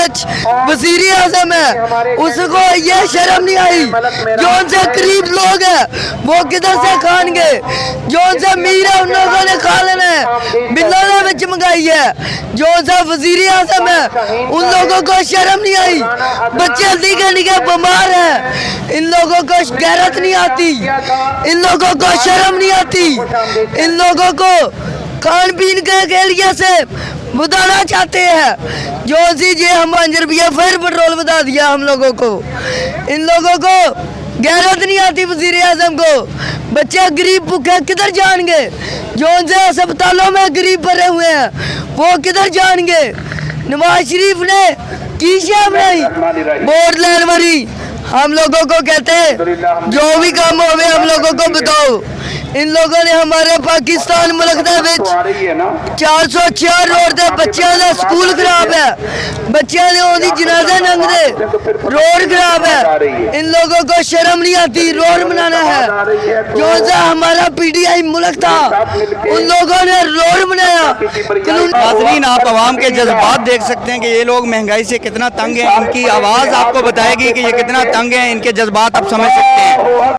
विच वज़ीर आज़म है, उसको ये शर्म नहीं आई। जो उनसे गरीब लोग हैं वो किधर से खाएंगे? जो उनसे अमीर है उन लोगों ने खा लेना है। बिल्ला ने विच मंगाई है। जो उनसे वज़ीर आज़म है उन लोगों को शर्म नहीं आई। बच्चे निके निके बीमार हैं, इन लोगों को गैरत नहीं आती, इन लोगों को शर्म नहीं आती। इन लोगों को खान पीन के लिए से बताना चाहते हैं। जो सी जी हम 5 रुपये फिर पेट्रोल बता दिया हम लोगों को। इन लोगों को गैरत नहीं आती वज़ीर आज़म को। बच्चे गरीब भूखे किधर जाएंगे? जो उनसे अस्पतालों में गरीब भरे हुए हैं वो किधर जाएंगे? नवाज शरीफ ने की शर्म नहीं वोट लेने वाली। हम लोगों को कहते हैं जो भी काम हो हम लोगों को बताओ। इन लोगों ने हमारे पाकिस्तान मुल्क दे विच 404 रोड दे बच्चों का स्कूल खराब है, बच्चों ने ओदी जनाजे लंघदे, रोड खराब है। इन लोगों को शर्म नहीं आती, रोड बनाना है। जो सा हमारा पीटीआई मुल्क था उन लोगों ने रोड बनाया। नाज़रीन, आप आवाम के जज्बात देख सकते हैं कि ये लोग महंगाई से कितना तंग हैं। इनकी आवाज़ आपको बताएगी कि ये कितना तंग है, इनके जज्बात आप समझ सकते हैं।